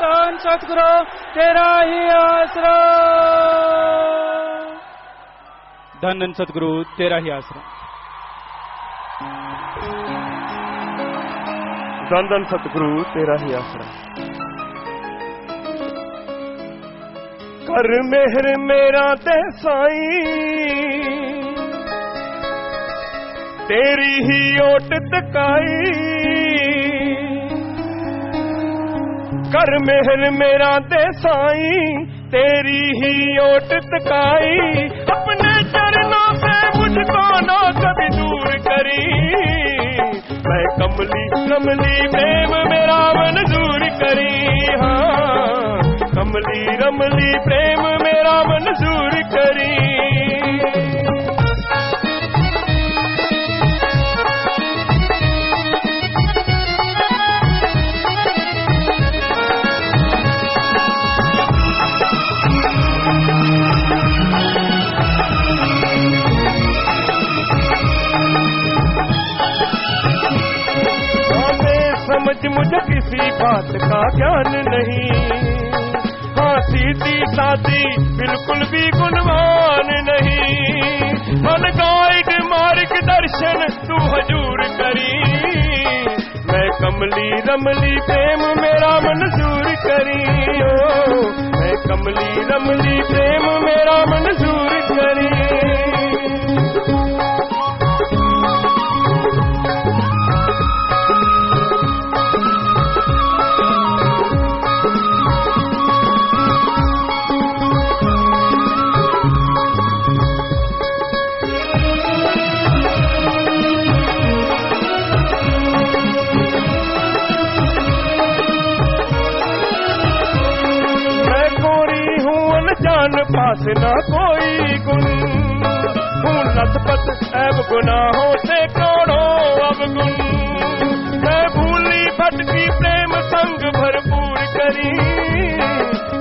धन सतगुरु तेरा ही आसरा। धन सतगुरु तेरा ही आसरा। धन सतगुरु तेरा ही आसरा। कर मेहर मेरा ते साईं, तेरी ही ओट तकाई। कर मेहर मेरा ते साईं, तेरी ही ओट तकाई। अपने चरणों से मुझको ना कभी दूर करी। मैं कमली कमली प्रेम मेरा मंजूर करी। हाँ, कमली रमली प्रेम मेरा मंजूर करी। समझ मुझे किसी बात का ज्ञान नहीं। हाँ, सीधी सादी बिल्कुल भी गुणवान नहीं। मन गाइड मार्गदर्शन तू हजूर करी। मैं कमली रमली प्रेम मेरा मंजूर करी। ओ मैं कमली रमली प्रेम मेरा मंजूर करी। जान पास ना कोई गुण हूँ, लथपथ ऐब गुनाहों से करोड़ों अवगुण। मैं भूली भटकी प्रेम संग भरपूर करी।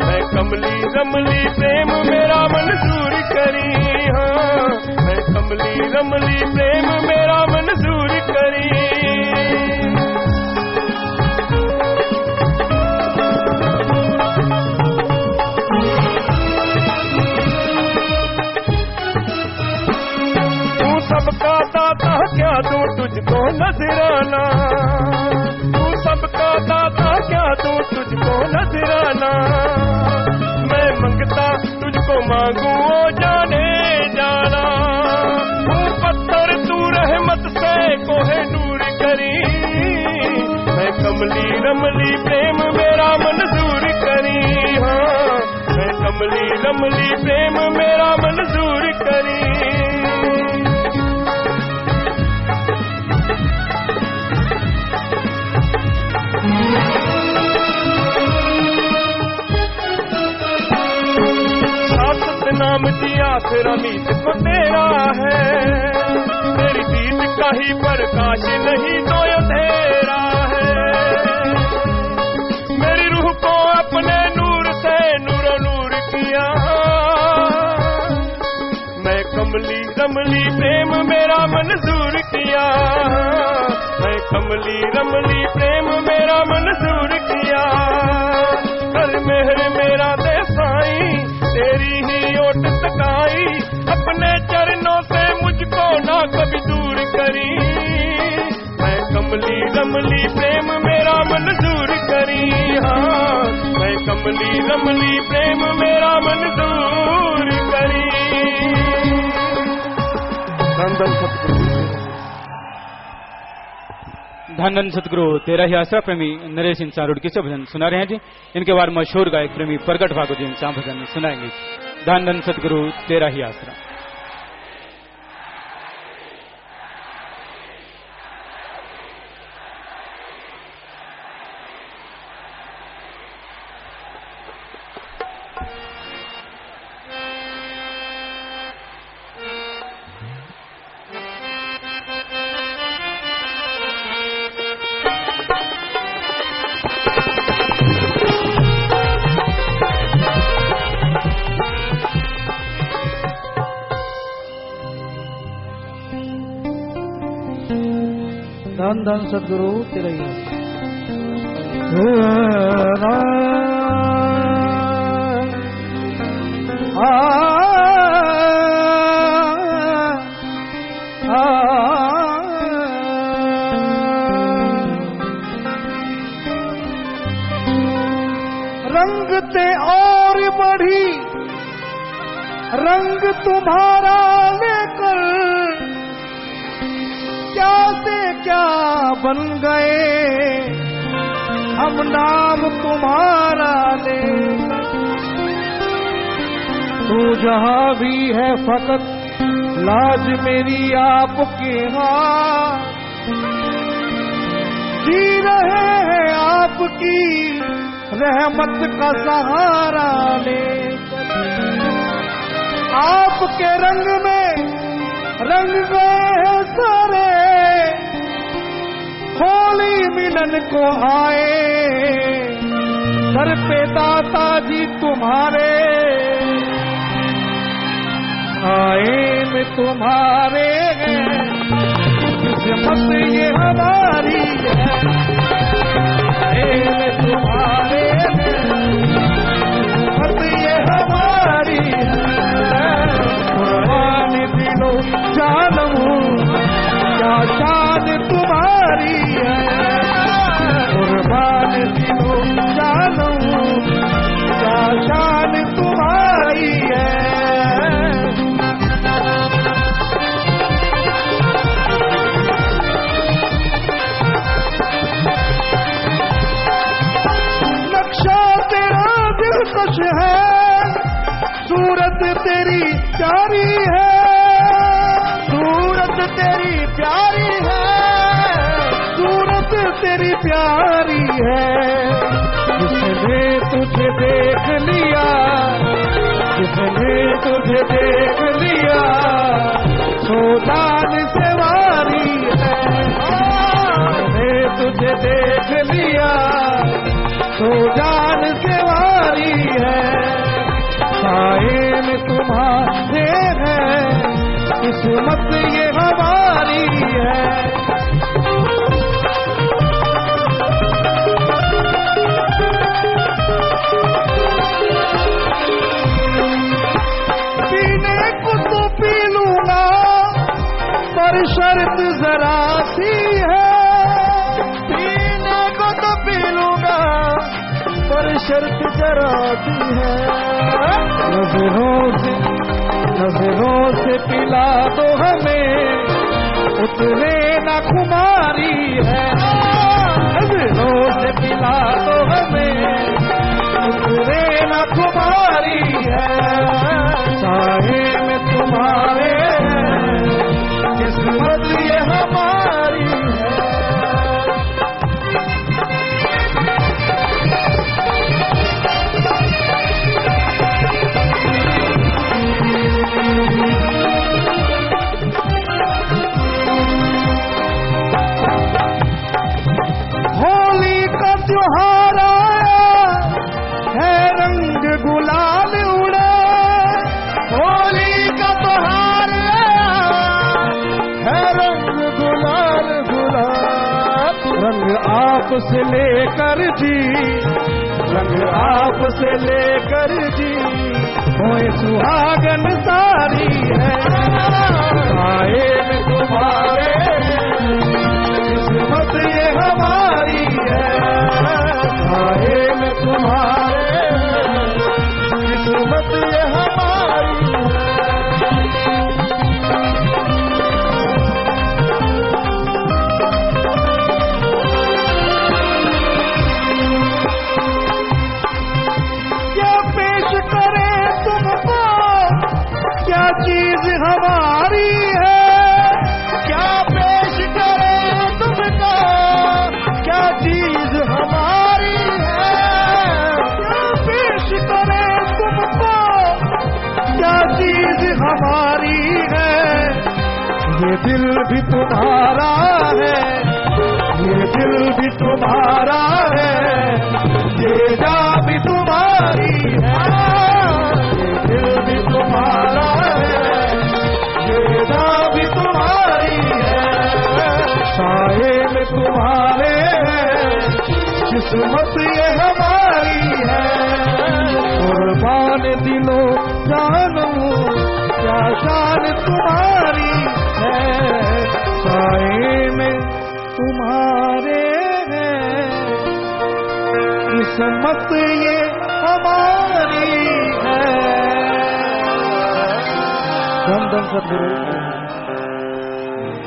मैं कमली रमली प्रेम मेरा मंजूर करी। हाँ, मैं कमली रमली प्रेम मेरा मंजूर करी। सबका दाता क्या दूं तुझको नजराना। तू सबका दाता क्या दूं तुझको नजराना। मैं मंगता तुझको मांगू ओ जाने जाना। तू पत्थर तू रहमत से कोहे दूर करी। मैं कमली रमली प्रेम मेरा मंजूर करी। हाँ, मैं कमली रमली प्रेम मेरा मंजूर करी। नाम दिया फिर अमीत को तेरा है। तेरी दीद का ही प्रकाश नहीं तो अंधेरा है। मेरी रूह को अपने नूर से नूरो नूर किया। मैं कमली रमली प्रेम मेरा मंजूर किया। मैं कमली रमली प्रेम मेरा मंजूर किया। कर मेहर मेरा दे साईं, तेरी ही ओट तकाई। अपने चरणों से मुझको ना कभी दूर करी। मैं कमली रमली प्रेम मेरा मंजूर करी। हाँ, मैं कमली रमली प्रेम मेरा मंजूर करी। धन धन सतगुरु तेरा ही आसरा। प्रेमी नरेश इंसान रुड़की से भजन सुना रहे हैं जी। इनके बाद मशहूर गायक प्रेमी प्रकट भागवत जी इंसान भजन सुनाएंगे। धन धन सतगुरु तेरा ही आसरा। धन धन सतगुरु तेरा ही आसरा। रंगते और बढ़ी रंग तुम्हारा लेकर क्या से क्या बन गए हम नाम तुम्हारा ले। तू जहां भी है फकत लाज मेरी आपके हाथ, जी रहे हैं आपकी रहमत का सहारा लेकर। आपके रंग में रंग गए हैं सारे, होली मिलन को आए घर पे दाता जी तुम्हारे। आए में तुम्हारे हैं किस्मत ये हमारी है। आए में तुम्हारे हैं किस्मत ये हमारी है। कुर्बान दिलो जानू क्या शान तुम्हारी है। कुर्बान दिलो जानू क्या शान तुम्हारी है। खुश है सूरत तेरी प्यारी है। सूरत तेरी प्यारी है। सूरत तेरी प्यारी है। जिसने तुझे देख लिया जिसने तुझे देख लिया सो जान से वारी है। जिसने तुझे देख लिया सो जान से वारी है। साए में तुम्हारे है किस्मत ये हमारी है। पीने को तो पी लूंगा पर शर्त जरा सी है। पीने को तो पी लूंगा पर शर्त जरा सी है। नजरों से पिला दो हमें उतरे ना खुमारी है। नजरों से पिला दो हमें उतरे ना खुमारी है। साए में तुम्हारे किस्मत ये हमारी है। होली का त्योहार आया है रंग गुलाल उड़े। होली का त्योहार आया है रंग गुलाल गुलाल। रंग आप से लेकर जी रंग आप से लेकर जी होए सुहागन सारी है। आए में तुम्हारे किस्मत ये हमारी है। आए में तुम्हारे किस्मत ये हमारी है। क्या पेश करें तुमको क्या चीज हमारी है। क्या पेश करें तुमको क्या चीज हमारी है। क्या पेश करें तुमको क्या चीज हमारी है। ये दिल भी तुम्हारा है। ये दिल भी तुम्हारा है। ये जा भी तुम्हारी है। ये दिल भी तुम्हारा है। ये जा भी तुम्हारी है। साए में तुम्हारे है किस्मत ये हमारी है। कुर्बान दिलो जानो क्या शान तुम्हारी है। साए में तुम्हारे है किस्मत ये हमारी है। धन धन सतगुरु,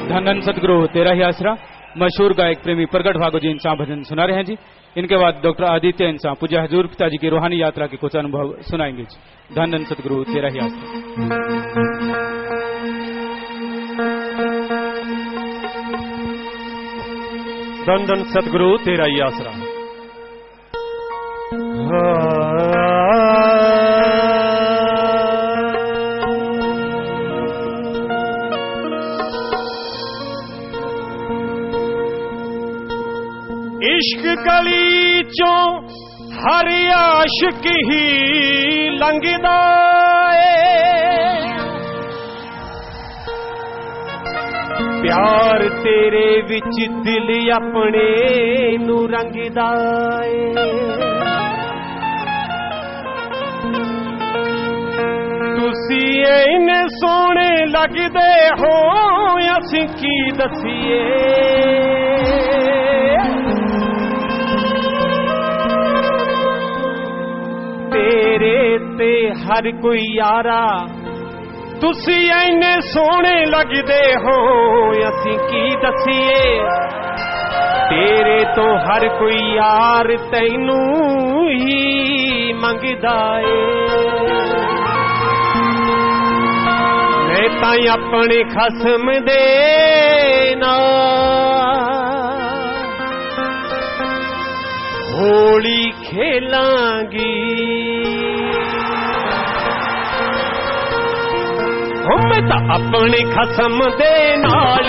धन धन सतगुरु तेरा ही आसरा। मशहूर गायक प्रेमी प्रगट भागो जी इनसा भजन सुना रहे हैं जी। इनके बाद डॉक्टर आदित्य इंसा पूज्य हजूर पिताजी की रूहानी यात्रा के कुछ अनुभव सुनाएंगे जी। धन धन सतगुरु तेरा ही आसरा। धन धन सतगुरु तेरा ही आसरा। इश्क गली चों हर आशिक ही लंघदा ए, प्यार तेरे विच दिल अपने नू रंगदा ए। तुसी इन्ने सोहणे लगदे हो असीं की दसीए। तेरे ते हर कोई यारा तुसी इन्ने सोहणे लगदे हो असीं की दसीए। तेरे तो हर कोई यार तैनू ही मंगदा ए। मैं तां अपने खसम दे नाल होली खेलांगी। मैं तो अपने खसम दे नाल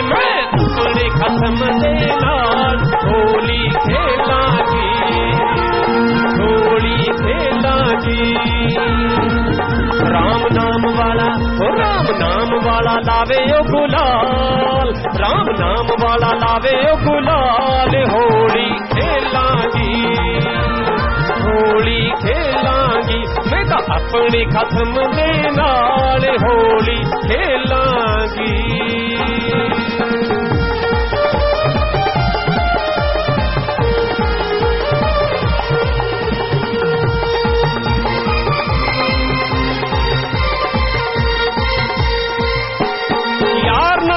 मैं अपने खसम दे नाल होली खेलांगी, होली खेलांगी। राम नाम वाला ओ राम नाम वाला लावे ओ गुलाल, राम नाम वाला लावे ओ गुलाल। होली खेलांगी, होली खेलांगी। मैं तो अपने खसम दे नाल होली खेलांगी।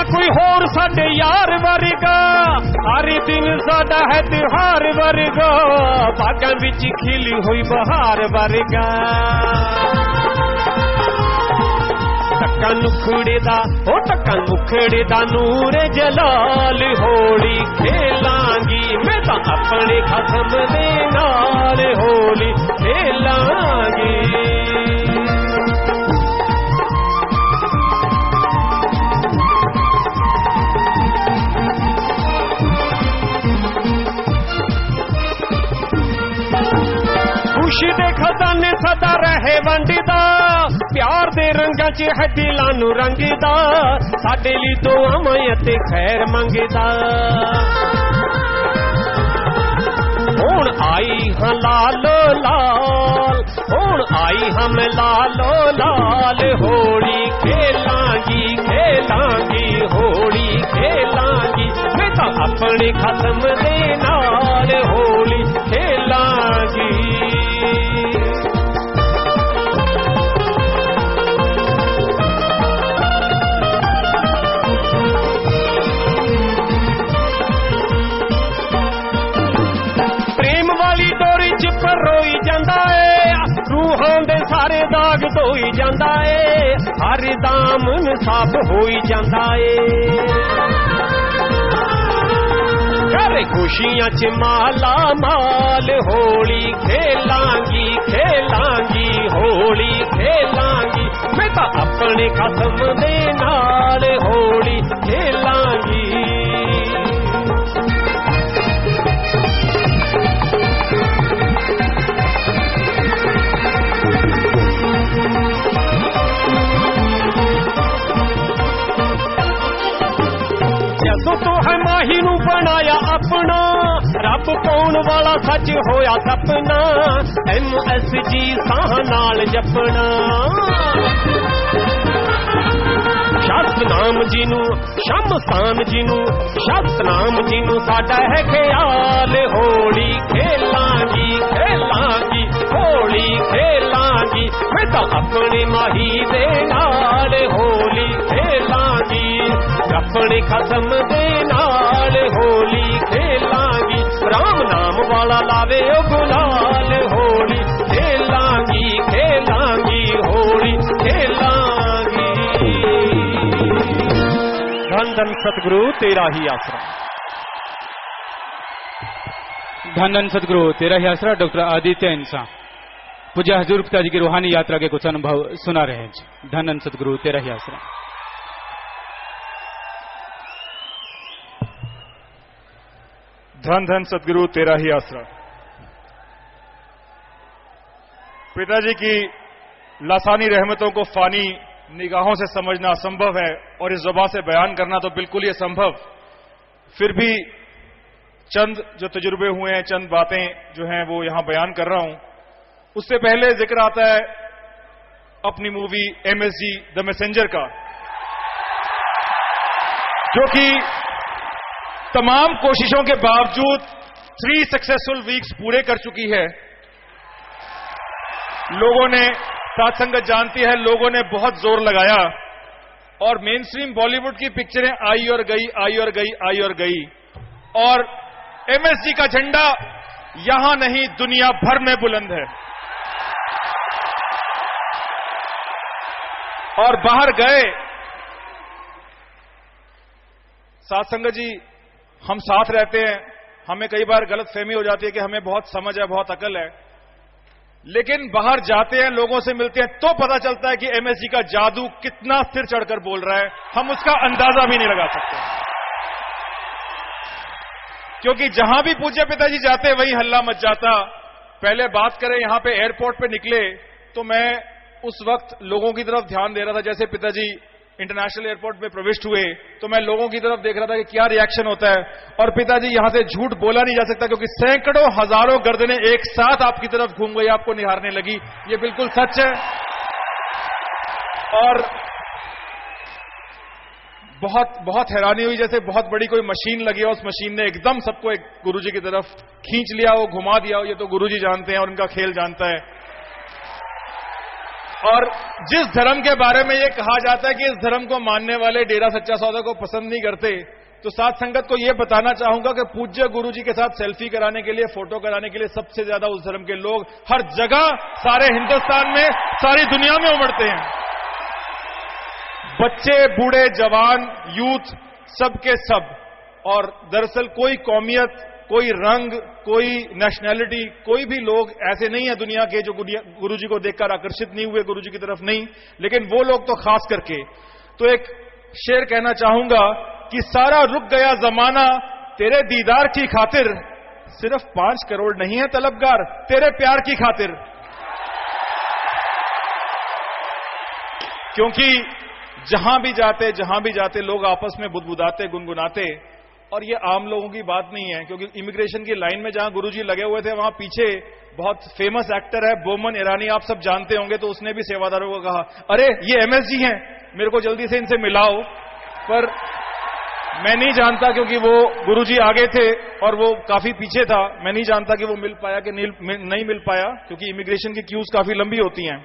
कोई होर साडे यार वर्गा, हर दिन साडा है त्योहार वर्गा। बागां विच खिली हुई बहार वर्गा। टक्का नुखड़े दा ओ टक्का नुखड़े दा नूर जलाल। होली खेलांगी मैं तां अपने खसम दे नाल होली खेलांगी। खुशी दे खजाने सदा रहे वंडदा, प्यार दे रंगां च है दिलां नू रंगदा। साडे लई दुआवां ते खैर मंगदा। हुण आई हां लालो लाल, हुण आई हां मैं लालो लाल। होली खेलांगी खेलांगी होली खेलांगी। मैं तां अपने खसम दे नाल होली खेलांगी। रोई जांदा ए रूहां दे सारे दाग धोई जांदा ए। हर दामन साफ होई जांदा ए। करे खुशियां च माला माल। होली खेलांगी खेलांगी होली खेलांगी। मैं तां अपने खसम दे नाल होली खेलांगी। तो है माही नू बनाया अपना, रब पाउण वाला सच होया सपना। MSG साह नाल जपना। सतनाम जी नू शमशान जी नू सतनाम जी नू साडा है ख्याल। होली खेलांगी खेलांगी अपने खत्म दे नाल होली खेलांगी राम नाम वाला लावे ओ गुलाल होली खेलांगी खेलांगी होली खेलांगी धन धन सतगुरु तेरा ही आसरा धन धन सतगुरु तेरा ही आसरा डॉक्टर आदित्य इंसान पूज्य हजूर पिताजी की रूहानी यात्रा के कुछ अनुभव सुना रहे हैं। धन धन सतगुरु तेरा ही आसरा। धन धन सतगुरु तेरा ही आसरा। पिताजी की लासानी रहमतों को फानी निगाहों से समझना असंभव है और इस ज़ुबान से बयान करना तो बिल्कुल ही असंभव। फिर भी चंद जो तजुर्बे हुए हैं, चंद बातें जो हैं वो यहां बयान कर रहा हूं। उससे पहले जिक्र आता है अपनी मूवी MSG द मैसेंजर का, जो कि तमाम कोशिशों के बावजूद 3 सक्सेसफुल वीक्स पूरे कर चुकी है। लोगों ने, साथ संगत जानती है, लोगों ने बहुत जोर लगाया और मेन स्ट्रीम बॉलीवुड की पिक्चरें आई और गई, आई और गई, आई और गई, और MSG का झंडा यहां नहीं दुनिया भर में बुलंद है। और बाहर गए, साथ संगत जी, हम साथ रहते हैं, हमें कई बार गलत फहमी हो जाती है कि हमें बहुत समझ है, बहुत अकल है, लेकिन बाहर जाते हैं, लोगों से मिलते हैं तो पता चलता है कि MSG का जादू कितना सिर चढ़कर बोल रहा है, हम उसका अंदाजा भी नहीं लगा सकते। क्योंकि जहां भी पूज्य पिताजी जाते वहीं हल्ला मच जाता। पहले बात करें, यहां पे एयरपोर्ट पे निकले तो मैं उस वक्त लोगों की तरफ ध्यान दे रहा था। जैसे पिताजी इंटरनेशनल एयरपोर्ट में प्रविष्ट हुए तो मैं लोगों की तरफ देख रहा था कि क्या रिएक्शन होता है। और पिताजी, यहां से झूठ बोला नहीं जा सकता क्योंकि सैकड़ों हजारों गर्दनें एक साथ आपकी तरफ घूम गई, आपको निहारने लगी, ये बिल्कुल सच है। और बहुत हैरानी हुई, जैसे बहुत बड़ी कोई मशीन लगी है, उस मशीन ने एकदम सबको एक गुरुजी की तरफ खींच लिया, वो घुमा दिया। ये तो गुरुजी जानते हैं और उनका खेल जानता है। और जिस धर्म के बारे में ये कहा जाता है कि इस धर्म को मानने वाले डेरा सच्चा सौदा को पसंद नहीं करते, तो साथ संगत को यह बताना चाहूंगा कि पूज्य गुरुजी के साथ सेल्फी कराने के लिए, फोटो कराने के लिए सबसे ज्यादा उस धर्म के लोग हर जगह, सारे हिंदुस्तान में, सारी दुनिया में उमड़ते हैं। बच्चे, बूढ़े, जवान, यूथ, सबके सब। और दरअसल कोई कौमियत, कोई रंग, कोई नेशनैलिटी, कोई भी लोग ऐसे नहीं है दुनिया के जो गुरुजी को देखकर आकर्षित नहीं हुए, गुरुजी की तरफ नहीं, लेकिन वो लोग तो खास करके। तो एक शेर कहना चाहूंगा कि सारा रुक गया जमाना तेरे दीदार की खातिर, सिर्फ 5 करोड़ नहीं है तलबगार तेरे प्यार की खातिर। क्योंकि जहां भी जाते लोग आपस में बुदबुदाते, गुनगुनाते। और ये आम लोगों की बात नहीं है, क्योंकि इमिग्रेशन की लाइन में जहां गुरुजी लगे हुए थे वहां पीछे बहुत फेमस एक्टर है बोमन ईरानी, आप सब जानते होंगे, तो उसने भी सेवादारों को कहा, अरे ये MSG हैं, मेरे को जल्दी से इनसे मिलाओ। पर मैं नहीं जानता, क्योंकि वो गुरुजी आगे थे और वो काफी पीछे था, मैं नहीं जानता कि वो मिल पाया कि नहीं मिल पाया, क्योंकि इमिग्रेशन की क्यूज काफी लंबी होती हैं।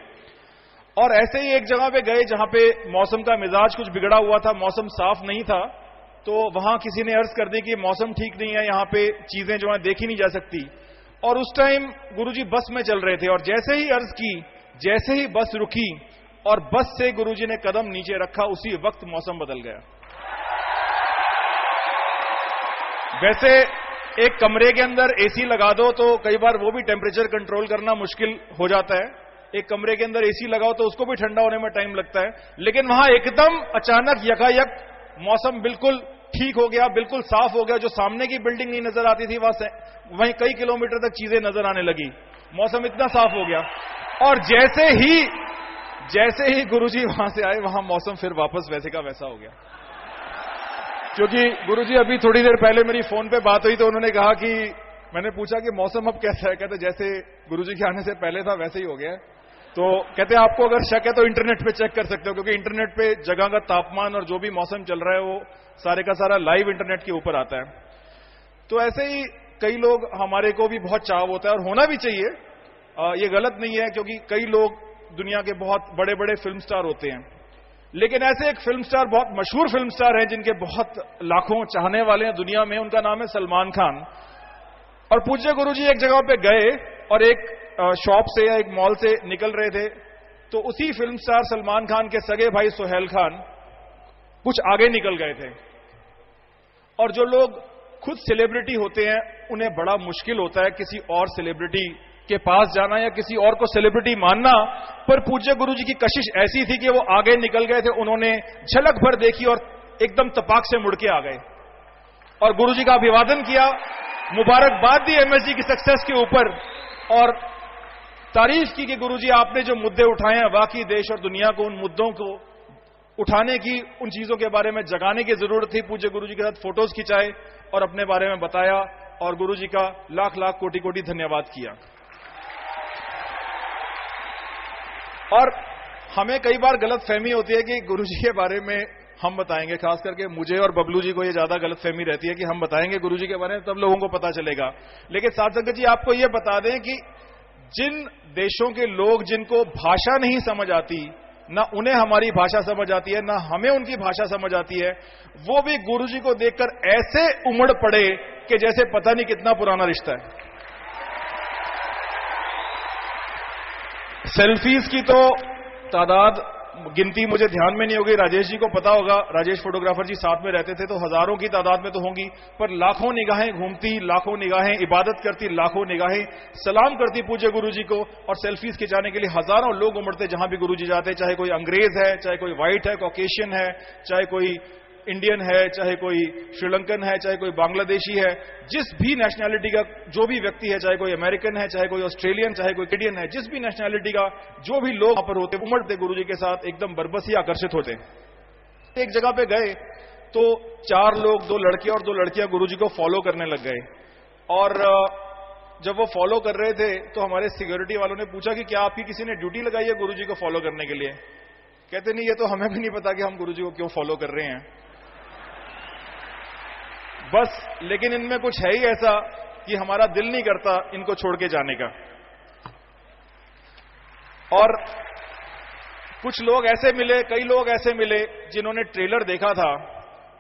और ऐसे ही एक जगह पे गए जहां पे मौसम का मिजाज कुछ बिगड़ा हुआ था, मौसम साफ नहीं था, तो वहां किसी ने अर्ज कर दी कि मौसम ठीक नहीं है, यहां पे चीजें जो है देखी नहीं जा सकती। और उस टाइम गुरुजी बस में चल रहे थे और जैसे ही अर्ज की, जैसे ही बस रुकी और बस से गुरुजी ने कदम नीचे रखा, उसी वक्त मौसम बदल गया। वैसे एक कमरे के अंदर AC लगा दो तो कई बार वो भी टेम्परेचर कंट्रोल करना मुश्किल हो जाता है। एक कमरे के अंदर AC लगाओ तो उसको भी ठंडा होने में टाइम लगता है, लेकिन वहां एकदम अचानक यकायक मौसम बिल्कुल ठीक हो गया, बिल्कुल साफ हो गया। जो सामने की बिल्डिंग नहीं नजर आती थी वहीं कई किलोमीटर तक चीजें नजर आने लगी, मौसम इतना साफ हो गया। और जैसे ही गुरुजी वहां से आए, वहां मौसम फिर वापस वैसे का वैसा हो गया। क्योंकि गुरुजी अभी थोड़ी देर पहले मेरी फोन पे बात हुई तो उन्होंने कहा कि, मैंने पूछा कि मौसम अब कैसा है, कहते जैसे गुरुजी के आने से पहले था वैसे ही हो गया। तो कहते आपको अगर शक है तो इंटरनेट पे चेक कर सकते हो, क्योंकि इंटरनेट पे जगह का तापमान और जो भी मौसम चल रहा है वो सारे का सारा लाइव इंटरनेट के ऊपर आता है। तो ऐसे ही कई लोग, हमारे को भी बहुत चाव होता है और होना भी चाहिए, ये गलत नहीं है, क्योंकि कई लोग दुनिया के बहुत बड़े बड़े फिल्म स्टार होते हैं, लेकिन ऐसे एक फिल्म स्टार, बहुत मशहूर फिल्म स्टार हैं जिनके बहुत लाखों चाहने वाले हैं दुनिया में, उनका नाम है सलमान खान। और पूज्य गुरुजी एक जगह पे गए और एक शॉप से या एक मॉल से निकल रहे थे, तो उसी फिल्म स्टार सलमान खान के सगे भाई सुहेल खान कुछ आगे निकल गए थे। और जो लोग खुद सेलिब्रिटी होते हैं उन्हें बड़ा मुश्किल होता है किसी और सेलिब्रिटी के पास जाना या किसी और को सेलिब्रिटी मानना, पर पूज्य गुरुजी की कशिश ऐसी थी कि वो आगे निकल गए थे। उन्होंने झलक भर देखी और एकदम तपाक से मुड़ के आ गए और गुरुजी का अभिवादन किया, मुबारकबाद दी एमएसजी की सक्सेस के ऊपर और तारीफ की कि गुरुजी आपने जो मुद्दे उठाए हैं, वाकई देश और दुनिया को उन मुद्दों को उठाने की, उन चीजों के बारे में जगाने की जरूरत थी। पूज्य गुरुजी के साथ फोटोज खिंचाए और अपने बारे में बताया और गुरुजी का लाख लाख कोटि कोटि धन्यवाद किया। और हमें कई बार गलत फहमी होती है कि गुरुजी के बारे में हम बताएंगे, खास करके मुझे और बबलू जी को ये ज्यादा गलत फहमी रहती है कि हम बताएंगे गुरुजी के बारे में तब लोगों को पता चलेगा। लेकिन साथ संगत जी आपको ये बता दें कि जिन देशों के लोग जिनको भाषा नहीं समझ आती, ना उन्हें हमारी भाषा समझ आती है ना हमें उनकी भाषा समझ आती है, वो भी गुरुजी को देखकर ऐसे उमड़ पड़े कि जैसे पता नहीं कितना पुराना रिश्ता है। सेल्फीज की तो तादाद गिनती मुझे ध्यान में नहीं होगी, राजेश जी को पता होगा, राजेश फोटोग्राफर जी साथ में रहते थे तो हजारों की तादाद में तो होंगी, पर लाखों निगाहें घूमती, लाखों निगाहें इबादत करती, लाखों निगाहें सलाम करती पूज्य गुरुजी को। और सेल्फीज खिंचाने के लिए हजारों लोग उमड़ते जहां भी गुरुजी जाते, चाहे कोई अंग्रेज है, चाहे कोई व्हाइट है, कॉकेशियन है, चाहे कोई इंडियन है, चाहे कोई श्रीलंकन है, चाहे कोई बांग्लादेशी है, जिस भी नेशनैलिटी का जो भी व्यक्ति है, चाहे कोई अमेरिकन है, चाहे कोई ऑस्ट्रेलियन, चाहे कोई कैनेडियन है, जिस भी नेशनैलिटी का जो भी लोग वहां पर होते, उमड़ते गुरुजी के साथ, एकदम बरबस ही आकर्षित होते। एक जगह पे गए तो 4 लोग, 2 लड़के और 2 लड़कियां गुरुजी को फॉलो करने लग गए। और जब वो फॉलो कर रहे थे तो हमारे सिक्योरिटी वालों ने पूछा कि क्या आपकी किसी ने ड्यूटी लगाई है गुरुजी को फॉलो करने के लिए? कहते नहीं, ये तो हमें भी नहीं पता कि हम गुरुजी को क्यों फॉलो कर रहे हैं बस। लेकिन इनमें कुछ है ही ऐसा कि हमारा दिल नहीं करता इनको छोड़ के जाने का। और कुछ लोग ऐसे मिले, कई लोग ऐसे मिले जिन्होंने ट्रेलर देखा था,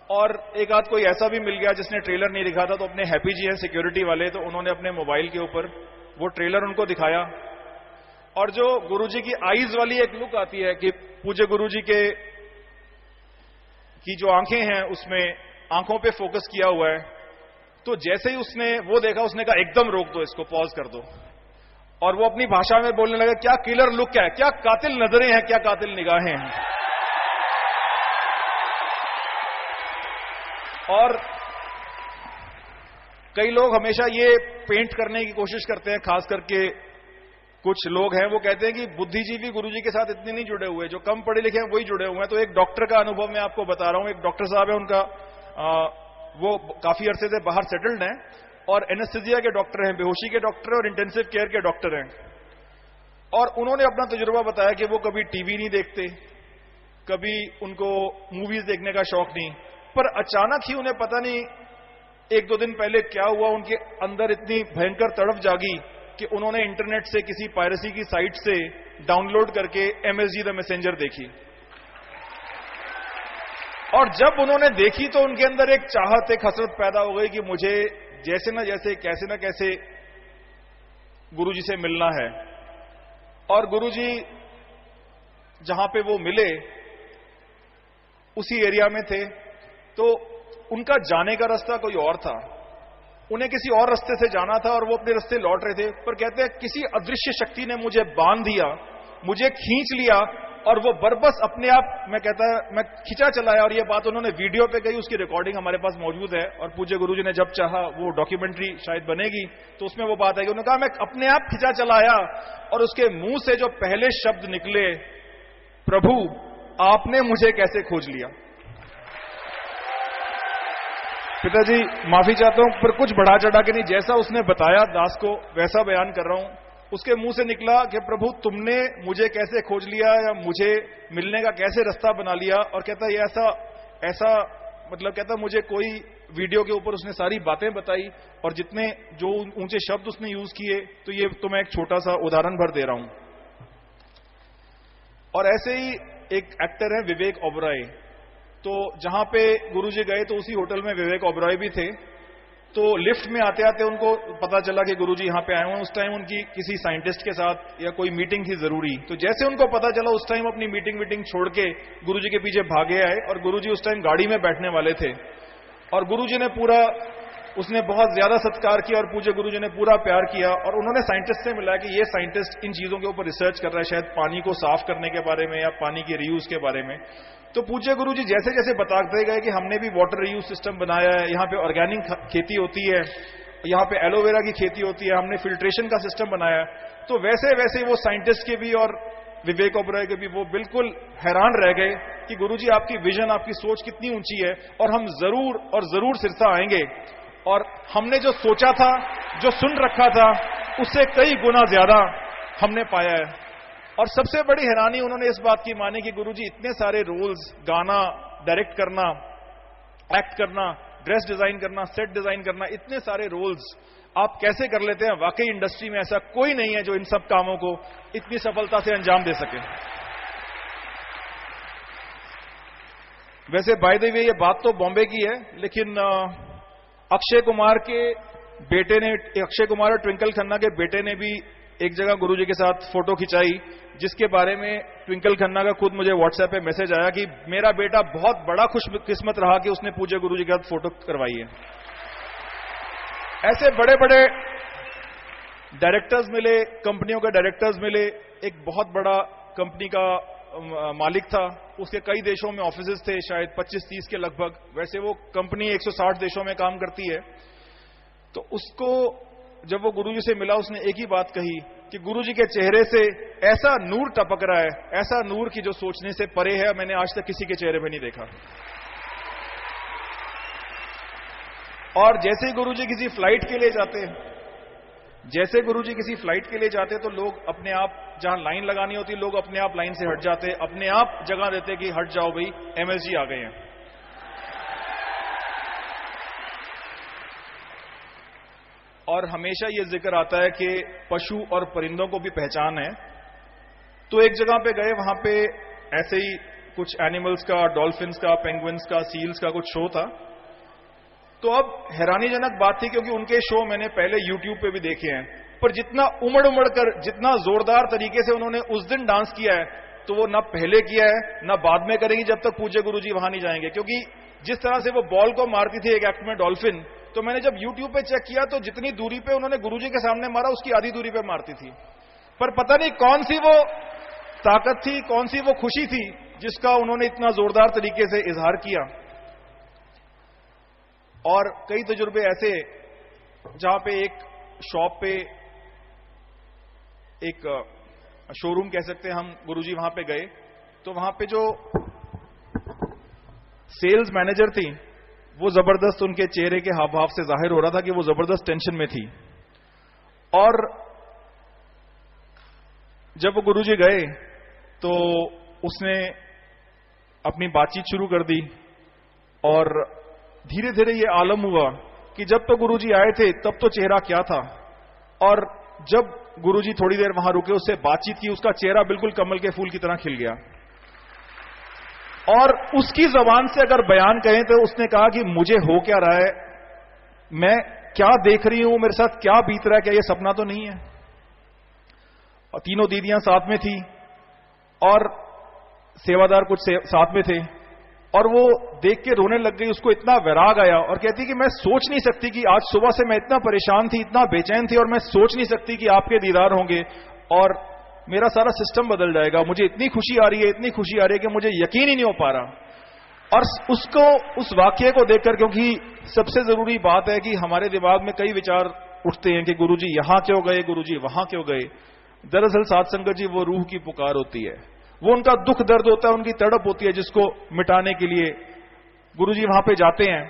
और एक आध कोई ऐसा भी मिल गया जिसने ट्रेलर नहीं देखा था, तो अपने हैप्पी जी हैं सिक्योरिटी वाले, तो उन्होंने अपने मोबाइल के ऊपर वो ट्रेलर उनको दिखाया। और जो गुरुजी की आईज वाली एक लुक आती है कि पूज्य गुरुजी की जो आंखें हैं उसमें आंखों पे फोकस किया हुआ है, तो जैसे ही उसने वो देखा उसने कहा एकदम रोक दो इसको, पॉज कर दो। और वो अपनी भाषा में बोलने लगा, क्या किलर लुक है, क्या कातिल नजरें हैं, क्या कातिल निगाहें हैं। और कई लोग हमेशा ये पेंट करने की कोशिश करते हैं, खास करके कुछ लोग हैं, वो कहते हैं कि बुद्धिजीवी गुरुजी के साथ इतने नहीं जुड़े हुए, जो कम पढ़े लिखे हैं वही जुड़े हुए हैं। तो एक डॉक्टर का अनुभव मैं आपको बता रहा हूं। एक डॉक्टर साहब है, उनका वो काफी अरसे से बाहर सेटल्ड हैं और एनेस्थेसिया के डॉक्टर हैं, बेहोशी के डॉक्टर और इंटेंसिव केयर के डॉक्टर हैं। और उन्होंने अपना तजुर्बा बताया कि वो कभी टीवी नहीं देखते, कभी उनको मूवीज देखने का शौक नहीं, पर अचानक ही उन्हें पता नहीं 1-2 दिन पहले क्या हुआ, उनके अंदर इतनी भयंकर तड़प जागी कि उन्होंने इंटरनेट से किसी पायरेसी की साइट से डाउनलोड करके MSG द मैसेंजर देखी। और जब उन्होंने देखी तो उनके अंदर एक चाहत, एक हसरत पैदा हो गई कि मुझे जैसे न जैसे, कैसे न कैसे गुरुजी से मिलना है। और गुरुजी जहां पे वो मिले उसी एरिया में थे, तो उनका जाने का रास्ता कोई और था, उन्हें किसी और रास्ते से जाना था और वो अपने रास्ते लौट रहे थे। पर कहते हैं किसी अदृश्य शक्ति ने मुझे बांध दिया, मुझे खींच लिया और वो बरबस अपने आप, मैं खिंचा चलाया। और ये बात उन्होंने वीडियो पे कही, उसकी रिकॉर्डिंग हमारे पास मौजूद है और पूज्य गुरुजी ने जब चाहा वो डॉक्यूमेंट्री शायद बनेगी तो उसमें वो बात है कि उन्होंने कहा मैं अपने आप खिंचा चलाया और उसके मुंह से जो पहले शब्द निकले, प्रभु आपने मुझे कैसे खोज लिया। पिताजी माफी चाहता हूं पर कुछ बढ़ा चढ़ा के नहीं, जैसा उसने बताया दास को वैसा बयान कर रहा हूं। उसके मुंह से निकला कि प्रभु तुमने मुझे कैसे खोज लिया या मुझे मिलने का कैसे रास्ता बना लिया। और कहता है ऐसा मतलब कहता मुझे कोई वीडियो के ऊपर उसने सारी बातें बताई और जितने जो ऊंचे शब्द उसने यूज किए, तो ये तो मैं एक छोटा सा उदाहरण भर दे रहा हूं। और ऐसे ही एक एक्टर है विवेक ओबरॉय। तो जहां पे गुरुजी गए तो उसी होटल में विवेक ओबरॉय भी थे। तो लिफ्ट में आते आते उनको पता चला कि गुरुजी यहां पे आए हुए हैं। उस टाइम उनकी किसी साइंटिस्ट के साथ या कोई मीटिंग थी जरूरी। तो जैसे उनको पता चला उस टाइम अपनी मीटिंग छोड़ के गुरुजी के पीछे भागे आए और गुरुजी उस टाइम गाड़ी में बैठने वाले थे। और गुरुजी ने उसने बहुत ज्यादा सत्कार किया और पूज्य गुरुजी ने पूरा प्यार किया। और उन्होंने साइंटिस्ट से मिला कि ये साइंटिस्ट इन चीजों के ऊपर रिसर्च कर रहा है, शायद पानी को साफ करने के बारे में या पानी के रीयूज के बारे में। तो पूज्य गुरुजी जैसे जैसे बताते गए कि हमने भी वाटर रीयूज सिस्टम बनाया है, यहाँ पे ऑर्गेनिक खेती होती है, यहाँ पे एलोवेरा की खेती होती है, हमने फिल्ट्रेशन का सिस्टम बनाया है। तो वैसे वैसे वो साइंटिस्ट के भी और विवेक ओबरॉय के भी वो बिल्कुल हैरान रह गए कि गुरुजी आपकी विजन, आपकी सोच कितनी ऊंची है और हम जरूर सिरसा आएंगे। और हमने जो सोचा था, जो सुन रखा था, उससे कई गुना ज्यादा हमने पाया है। और सबसे बड़ी हैरानी उन्होंने इस बात की मानी कि गुरुजी इतने सारे रोल्स, गाना डायरेक्ट करना, एक्ट करना, ड्रेस डिजाइन करना, सेट डिजाइन करना, इतने सारे रोल्स आप कैसे कर लेते हैं। वाकई इंडस्ट्री में ऐसा कोई नहीं है जो इन सब कामों को इतनी सफलता से अंजाम दे सके। वैसे बाय द वे ये बात तो बॉम्बे की है, लेकिन अक्षय कुमार और ट्विंकल खन्ना के बेटे ने भी एक जगह गुरुजी के साथ फोटो खिंचाई, जिसके बारे में ट्विंकल खन्ना का खुद मुझे व्हाट्सएप पे मैसेज आया कि मेरा बेटा बहुत बड़ा खुशकिस्मत रहा कि उसने पूज्य गुरुजी के साथ फोटो करवाई है। ऐसे बड़े बड़े डायरेक्टर्स मिले, कंपनियों के डायरेक्टर्स मिले। एक बहुत बड़ा कंपनी का मालिक था, उसके कई देशों में ऑफिसेज थे, शायद 25-30 के लगभग। वैसे वो कंपनी 160 देशों में काम करती है। तो उसको जब वो गुरुजी से मिला, उसने एक ही बात कही कि गुरुजी के चेहरे से ऐसा नूर टपक रहा है, ऐसा नूर की जो सोचने से परे है, मैंने आज तक किसी के चेहरे पे नहीं देखा। और जैसे ही गुरुजी किसी फ्लाइट के लिए जाते तो लोग अपने आप, जहां लाइन लगानी होती, लोग अपने आप लाइन से हट जाते, अपने आप जगह देते कि हट जाओ भाई, एमएसजी आ गए हैं। और हमेशा ये जिक्र आता है कि पशु और परिंदों को भी पहचान है। तो एक जगह पे गए, वहां पे ऐसे ही कुछ एनिमल्स का, डॉल्फिन्स का, पेंगुइन्स का, सील्स का कुछ शो था। तो अब हैरानीजनक बात थी, क्योंकि उनके शो मैंने पहले यूट्यूब पे भी देखे हैं, पर जितना उमड़ कर, जितना जोरदार तरीके से उन्होंने उस दिन डांस किया है, तो वो ना पहले किया है ना बाद में करेंगी जब तक पूज्य गुरुजी वहां नहीं जाएंगे। क्योंकि जिस तरह से वो बॉल को मारती थी एक एक्ट में डॉल्फिन, तो मैंने जब यूट्यूब पे चेक किया तो जितनी दूरी पे उन्होंने गुरुजी के सामने मारा, उसकी आधी दूरी पे मारती थी। पर पता नहीं कौन सी वो ताकत थी, कौन सी वो खुशी थी जिसका उन्होंने इतना जोरदार तरीके से इजहार किया। और कई तजुर्बे ऐसे जहां पे एक शॉप पे, एक शोरूम कह सकते हैं हम, गुरुजी वहां पे गए तो वहां पे जो सेल्स मैनेजर थी, वो जबरदस्त, उनके चेहरे के हाव भाव से जाहिर हो रहा था कि वो जबरदस्त टेंशन में थी। और जब वो गुरुजी गए तो उसने अपनी बातचीत शुरू कर दी। और धीरे धीरे ये आलम हुआ कि जब तो गुरुजी आए थे तब तो चेहरा क्या था, और जब गुरुजी थोड़ी देर वहां रुके, उससे बातचीत की, उसका चेहरा बिल्कुल कमल के फूल की तरह खिल गया। और उसकी जबान से अगर बयान कहें तो उसने कहा कि मुझे हो क्या रहा है, मैं क्या देख रही हूं, मेरे साथ क्या बीत रहा है, क्या ये सपना तो नहीं है। और तीनों दीदियां साथ में थी और सेवादार कुछ साथ में थे, और वो देख के रोने लग गई। उसको इतना वैराग आया और कहती कि मैं सोच नहीं सकती कि आज सुबह से मैं इतना परेशान थी, इतना बेचैन थी, और मैं सोच नहीं सकती कि आपके दीदार होंगे और मेरा सारा सिस्टम बदल जाएगा। मुझे इतनी खुशी आ रही है, इतनी खुशी आ रही है कि मुझे यकीन ही नहीं हो पा रहा। और उसको, उस वाक्य को देखकर, क्योंकि सबसे जरूरी बात है कि हमारे दिमाग में कई विचार उठते हैं कि गुरुजी यहां क्यों गए, गुरुजी वहां क्यों गए। दरअसल साध संगत जी, वो रूह की पुकार होती है, वो उनका दुख दर्द होता है, उनकी तड़प होती है, जिसको मिटाने के लिए गुरुजी वहां पे जाते हैं।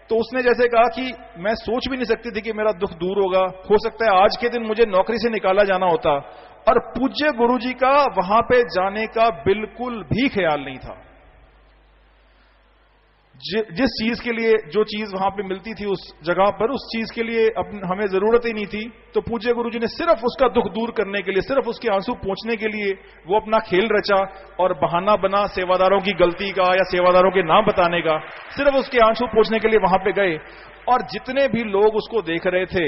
तो उसने जैसे कहा कि मैं सोच भी नहीं सकती थी कि मेरा दुख दूर होगा, हो सकता है आज के दिन मुझे नौकरी से निकाला जाना होता, और पूज्य गुरुजी का वहां पे जाने का बिल्कुल भी ख्याल नहीं था। जिस चीज के लिए जो चीज वहां पे मिलती थी उस जगह पर, उस चीज के लिए हमें जरूरत ही नहीं थी, तो पूज्य गुरुजी ने सिर्फ उसका दुख दूर करने के लिए, सिर्फ उसके आंसू पोंछने के लिए वो अपना खेल रचा और बहाना बना सेवादारों की गलती का या सेवादारों के नाम बताने का, सिर्फ उसके आंसू पोंछने के लिए वहां पे गए। और जितने भी लोग उसको देख रहे थे,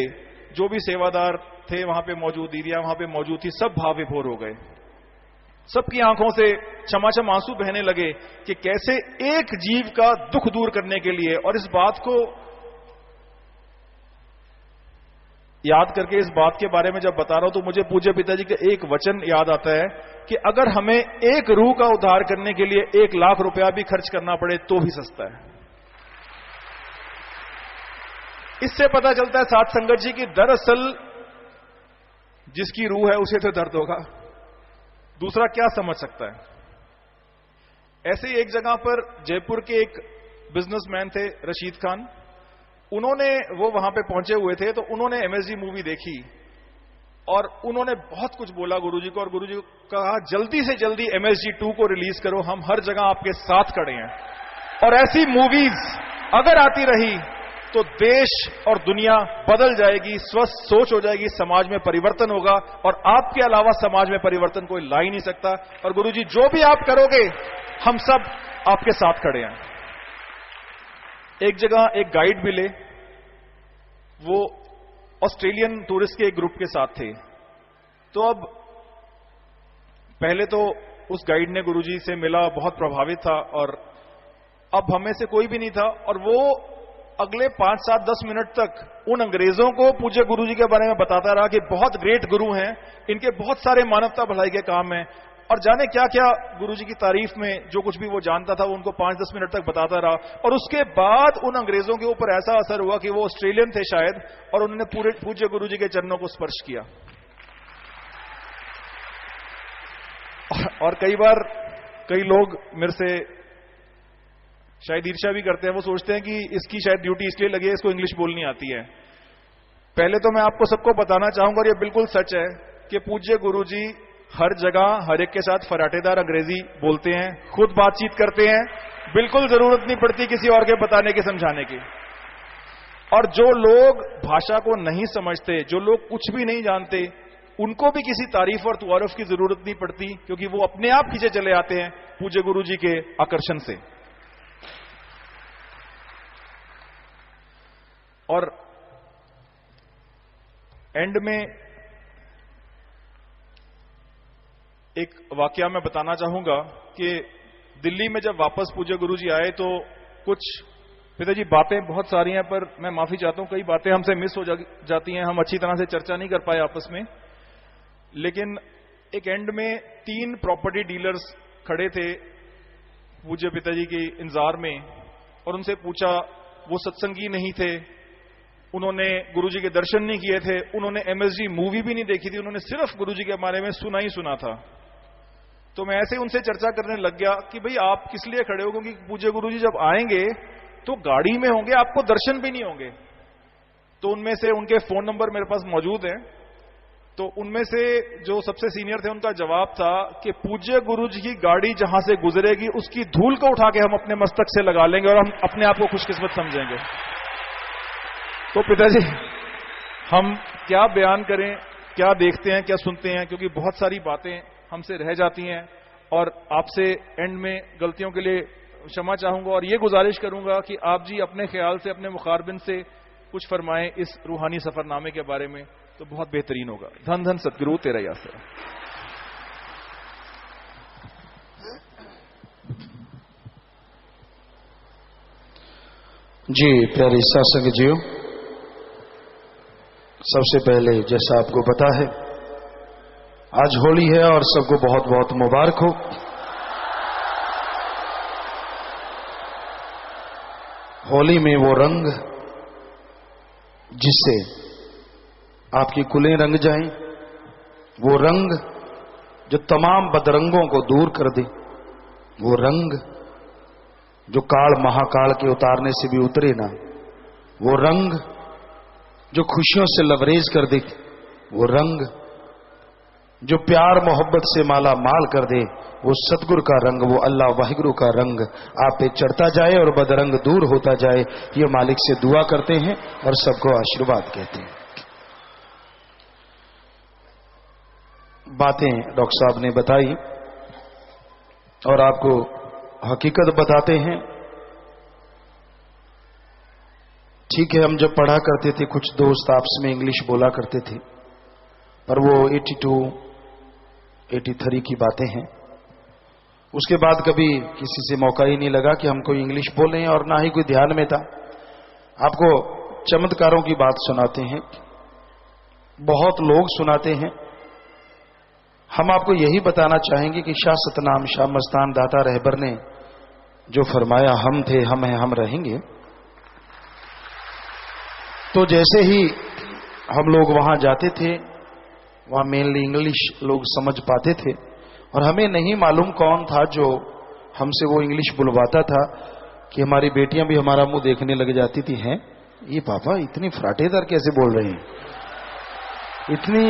जो भी सेवादार थे वहां पे मौजूद, दीदियां वहां पे मौजूद थी, सब भाव विभोर हो गए। सबकी आंखों से छमाछम आंसू बहने लगे कि कैसे एक जीव का दुख दूर करने के लिए। और इस बात को याद करके, इस बात के बारे में जब बता रहा हूं, तो मुझे पूज्य पिताजी का एक वचन याद आता है कि अगर हमें एक रूह का उद्धार करने के लिए 1 लाख रुपया भी खर्च करना पड़े तो भी सस्ता है। इससे पता चलता है साथ संगत जी की दरअसल जिसकी रूह है उसे तो दर्द होगा, दूसरा क्या समझ सकता है। ऐसे ही एक जगह पर जयपुर के एक बिजनेसमैन थे रशीद खान, उन्होंने, वो वहां पे पहुंचे हुए थे, तो उन्होंने एमएसजी मूवी देखी और उन्होंने बहुत कुछ बोला गुरुजी को, और गुरुजी को कहा जल्दी से जल्दी एमएसजी 2 को रिलीज करो, हम हर जगह आपके साथ खड़े हैं। और ऐसी मूवीज अगर आती रही तो देश और दुनिया बदल जाएगी, स्वस्थ सोच हो जाएगी, समाज में परिवर्तन होगा, और आपके अलावा समाज में परिवर्तन कोई ला ही नहीं सकता। और गुरुजी जो भी आप करोगे हम सब आपके साथ खड़े हैं। एक जगह एक गाइड मिले, वो ऑस्ट्रेलियन टूरिस्ट के एक ग्रुप के साथ थे। तो अब पहले तो उस गाइड ने गुरुजी से मिला, बहुत प्रभावित था, और अब हमें से कोई भी नहीं था, और वो अगले 5, 7, 10 मिनट तक उन अंग्रेजों को पूज्य गुरुजी के बारे में बताता रहा कि बहुत ग्रेट गुरु हैं, इनके बहुत सारे मानवता भलाई के काम हैं, और जाने क्या क्या गुरुजी की तारीफ में जो कुछ भी वो जानता था वो उनको 5-10 मिनट तक बताता रहा। और उसके बाद उन अंग्रेजों के ऊपर ऐसा असर हुआ कि वो ऑस्ट्रेलियन थे शायद, और उन्होंने पूरे पूज्य गुरुजी के चरणों को स्पर्श किया। और कई बार कई लोग मेरे से शायद ईर्ष्या भी करते हैं, वो सोचते हैं कि इसकी शायद ड्यूटी इसलिए लगी है, इसको इंग्लिश बोलनी आती है। पहले तो मैं आपको सबको बताना चाहूंगा, और ये बिल्कुल सच है, कि पूज्य गुरुजी हर जगह हर एक के साथ फराटेदार अंग्रेजी बोलते हैं, खुद बातचीत करते हैं, बिल्कुल जरूरत नहीं पड़ती किसी और के बताने की, समझाने की। और जो लोग भाषा को नहीं समझते, जो लोग कुछ भी नहीं जानते, उनको भी किसी तारीफ और तुआरफ की जरूरत नहीं पड़ती, क्योंकि वो अपने आप खींचे चले आते हैं पूज्य गुरुजी के आकर्षण से। और एंड में एक वाकया मैं बताना चाहूंगा कि दिल्ली में जब वापस पूज्य गुरुजी आए तो कुछ, पिताजी बातें बहुत सारी हैं, पर मैं माफी चाहता हूं, कई बातें हमसे मिस हो जाती हैं, हम अच्छी तरह से चर्चा नहीं कर पाए आपस में। लेकिन एक एंड में 3 प्रॉपर्टी डीलर्स खड़े थे पूज्य पिताजी के इंतजार में, और उनसे पूछा, वो सत्संगी नहीं थे, उन्होंने गुरुजी के दर्शन नहीं किए थे, उन्होंने एमएसजी मूवी भी नहीं देखी थी, उन्होंने सिर्फ गुरुजी के बारे में सुना ही सुना था। तो मैं ऐसे उनसे चर्चा करने लग गया कि भाई आप किस लिए खड़े हो, क्योंकि पूज्य गुरुजी जब आएंगे तो गाड़ी में होंगे, आपको दर्शन भी नहीं होंगे। तो उनमें से उनके फोन नंबर मेरे पास मौजूद हैं, तो उनमें से जो सबसे सीनियर थे उनका जवाब था कि पूज्य गुरुजी की गाड़ी जहां से गुजरेगी उसकी धूल को उठा के हम अपने मस्तक से लगा लेंगे और हम अपने आप को खुशकिस्मत समझेंगे। तो पिताजी हम क्या बयान करें, क्या देखते हैं, क्या सुनते हैं, क्योंकि बहुत सारी बातें हमसे रह जाती हैं, और आपसे एंड में गलतियों के लिए क्षमा चाहूंगा, और ये गुजारिश करूंगा कि आप जी अपने ख्याल से, अपने मुखारबिन से कुछ फरमाएं इस रूहानी सफरनामे के बारे में, तो बहुत बेहतरीन होगा। धन धन सतगुरु तेरा यासरा। जी प्यारे सत्संग जियो, सबसे पहले जैसा आपको पता है आज होली है और सबको बहुत बहुत मुबारक हो। होली में वो रंग जिससे आपकी कुलें रंग जाएं, वो रंग जो तमाम बदरंगों को दूर कर दे, वो रंग जो काल महाकाल के उतारने से भी उतरे ना, वो रंग जो खुशियों से लबरेज कर दे, वो रंग जो प्यार मोहब्बत से माला माल कर दे, वो सतगुरु का रंग, वो अल्लाह वाहिगुरु का रंग आप पे चढ़ता जाए और बदरंग दूर होता जाए। ये मालिक से दुआ करते हैं और सबको आशीर्वाद कहते हैं। बातें डॉक्टर साहब ने बताई और आपको हकीकत बताते हैं। ठीक है, हम जब पढ़ा करते थे कुछ दोस्त आपस में इंग्लिश बोला करते थे, पर वो 82, 83 की बातें हैं। उसके बाद कभी किसी से मौका ही नहीं लगा कि हम कोई इंग्लिश बोलें और ना ही कोई ध्यान में था। आपको चमत्कारों की बात सुनाते हैं, बहुत लोग सुनाते हैं। हम आपको यही बताना चाहेंगे कि शाह सतनाम शाह मस्तान दाता रहबर ने जो फरमाया, हम थे हम हैं हम रहेंगे, तो जैसे ही हम लोग वहां जाते थे, वहां मेनली इंग्लिश लोग समझ पाते थे और हमें नहीं मालूम कौन था जो हमसे वो इंग्लिश बुलवाता था कि हमारी बेटियां भी हमारा मुंह देखने लग जाती थी। हैं ये पापा इतनी फराटेदार कैसे बोल रहे हैं, इतनी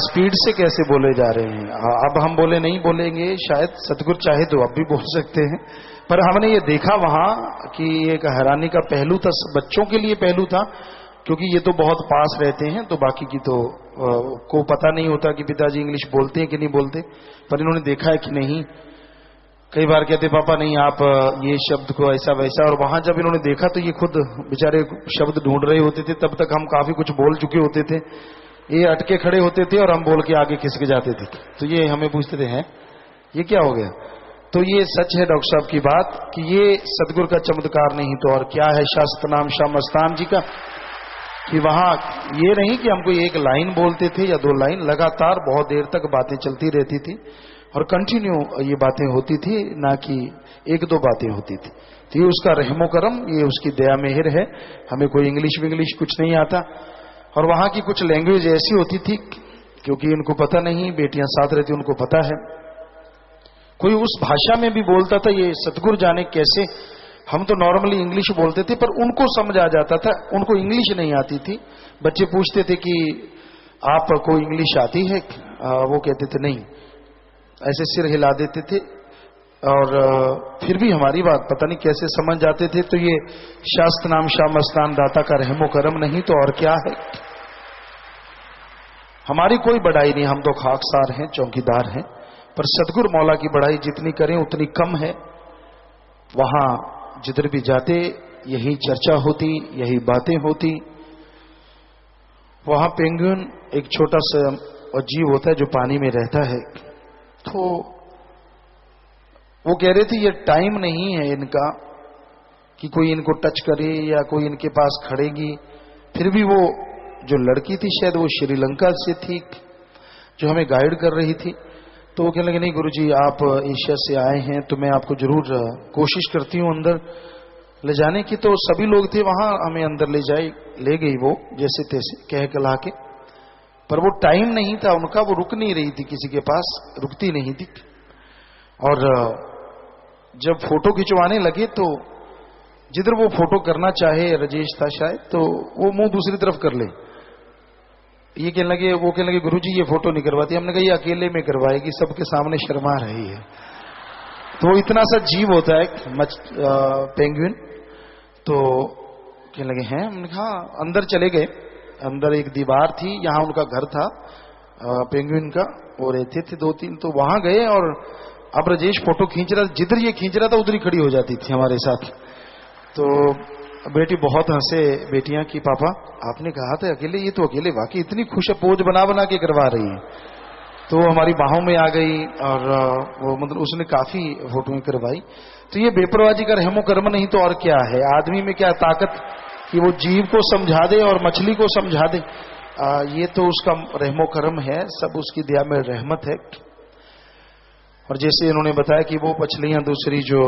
स्पीड से कैसे बोले जा रहे हैं। अब हम बोले नहीं बोलेंगे, शायद सतगुरु चाहे तो अब भी बोल सकते हैं, पर हमने ये देखा वहां कि एक हैरानी का पहलू था, बच्चों के लिए पहलू था, क्योंकि ये तो बहुत पास रहते हैं तो बाकी की तो को पता नहीं होता कि पिताजी इंग्लिश बोलते हैं कि नहीं बोलते, पर इन्होंने देखा है कि नहीं। कई बार कहते पापा नहीं आप ये शब्द को ऐसा वैसा, और वहां जब इन्होंने देखा तो ये खुद बेचारे शब्द ढूंढ रहे होते थे। तब तक हम काफी कुछ बोल चुके होते थे, ये अटके खड़े होते थे और हम बोल के आगे खिसक जाते थे। तो ये हमें पूछते थे हैं ये क्या हो गया। तो ये सच है डॉक्टर साहब की बात कि ये सदगुरु का चमत्कार नहीं तो और क्या है शाह सतनाम शाह मस्तान जी का, कि वहां ये नहीं कि हमको एक लाइन बोलते थे या 2 लाइन, लगातार बहुत देर तक बातें चलती रहती थी और कंटिन्यू ये बातें होती थी, ना कि 1-2 बातें होती थी। तो ये उसका रहमो करम, ये उसकी दया मेहर है। हमें कोई इंग्लिश विंग्लिश कुछ नहीं आता। और वहां की कुछ लैंग्वेज ऐसी होती थी क्योंकि इनको पता नहीं, बेटियां साथ रहती उनको पता है, कोई उस भाषा में भी बोलता था, ये सतगुरु जाने कैसे। हम तो नॉर्मली इंग्लिश बोलते थे पर उनको समझ आ जाता था, उनको इंग्लिश नहीं आती थी। बच्चे पूछते थे कि आपको इंग्लिश आती है, वो कहते थे नहीं, ऐसे सिर हिला देते थे और फिर भी हमारी बात पता नहीं कैसे समझ जाते थे। तो ये शास्त्र नाम शाह मस्तान दाता का रहमो करम नहीं तो और क्या है। हमारी कोई बढ़ाई नहीं, हम तो खाकसार हैं, चौकीदार हैं, पर सदगुरु मौला की बढ़ाई जितनी करें उतनी कम है। वहां जिधर भी जाते यही चर्चा होती, यही बातें होती। वहां पेंगुइन एक छोटा सा जीव होता है जो पानी में रहता है, तो वो कह रहे थे ये टाइम नहीं है इनका कि कोई इनको टच करे या कोई इनके पास खड़ेगी। फिर भी वो जो लड़की थी शायद वो श्रीलंका से थी जो हमें गाइड कर रही थी, तो वो कहने लगे नहीं गुरुजी आप एशिया से आए हैं तो मैं आपको जरूर कोशिश करती हूँ अंदर ले जाने की। तो सभी लोग थे वहां, हमें अंदर ले गई वो जैसे तैसे कह कला के, पर वो टाइम नहीं था उनका, वो रुक नहीं रही थी, किसी के पास रुकती नहीं थी। और जब फोटो खिंचवाने लगे तो जिधर वो फोटो करना चाहे, राजेश था शायद, तो वो मुंह दूसरी तरफ कर ले। ये कहने लगे, वो कहने लगे गुरुजी ये फोटो नहीं करवाती। हमने कहा ये अकेले में करवाएगी, सबके सामने शर्मा रही है। तो इतना सा जीव होता है पेंगुइन। तो कहने लगे हैं, हमने कहा अंदर चले गए। अंदर एक दीवार थी, यहाँ उनका घर था पेंगुइन का, वो रहते थे 2-3, तो वहां गए और अब राजेश फोटो खींच रहा, जिधर ये खींच रहा था उधर ही खड़ी हो जाती थी हमारे साथ। तो बेटी बहुत हंसे, बेटियां की पापा आपने कहा था अकेले, ये तो अकेले वाकई इतनी खुश पोज बना के करवा रही है। तो हमारी बाहों में आ गई और वो मतलब उसने काफी फोटोएं करवाई। तो ये बेपरवाही का रहमो कर्म नहीं तो और क्या है। आदमी में क्या ताकत कि वो जीव को समझा दे और मछली को समझा दे, ये तो उसका रहमो कर्म है, सब उसकी दया में रहमत है। और जैसे इन्होंने बताया कि वो मछलियां दूसरी जो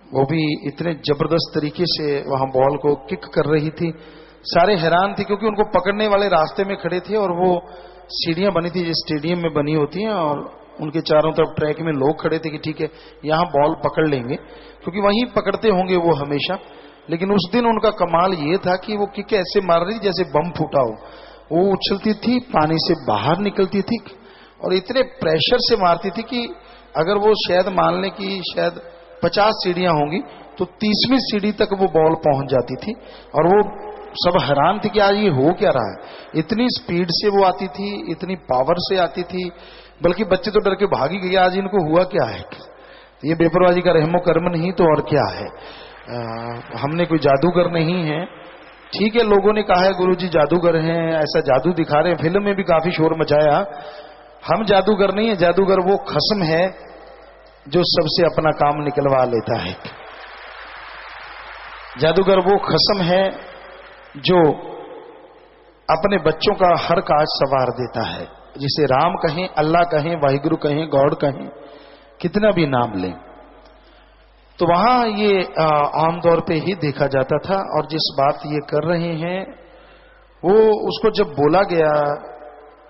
वो भी इतने जबरदस्त तरीके से वहां बॉल को किक कर रही थी, सारे हैरान थे क्योंकि उनको पकड़ने वाले रास्ते में खड़े थे और वो सीढ़ियां बनी थी जो स्टेडियम में बनी होती हैं और उनके चारों तरफ ट्रैक में लोग खड़े थे कि ठीक है यहां बॉल पकड़ लेंगे, क्योंकि वहीं पकड़ते होंगे वो हमेशा। लेकिन उस दिन उनका कमाल ये था कि वो किक ऐसे मार रही थी जैसे बम फूटा हो। वो उछलती थी, पानी से बाहर निकलती थी और इतने प्रेशर से मारती थी कि अगर वो शायद मान लें कि शायद 50 सीढ़ियां होंगी तो 30वीं सीढ़ी तक वो बॉल पहुंच जाती थी। और वो सब हैरान थे कि आज ये हो क्या रहा है। इतनी स्पीड से वो आती थी, इतनी पावर से आती थी, बल्कि बच्चे तो डर के भाग ही गए, आज इनको हुआ क्या है। ये बेपरवाही का रहमो कर्म नहीं तो और क्या है। हमने कोई जादूगर नहीं है। ठीक है, लोगों ने कहा है गुरुजी जादूगर हैं, ऐसा जादू दिखा रहे हैं, फिल्म में भी काफी शोर मचाया। हम जादूगर नहीं है, जादूगर वो खस्म है जो सबसे अपना काम निकलवा लेता है। जादूगर वो खस्म है जो अपने बच्चों का हर काज संवार देता है, जिसे राम कहें, अल्लाह कहें, वाहिगुरु कहें, गॉड कहें, कितना भी नाम लें। तो वहां ये आमतौर पे ही देखा जाता था। और जिस बात ये कर रहे हैं वो उसको जब बोला गया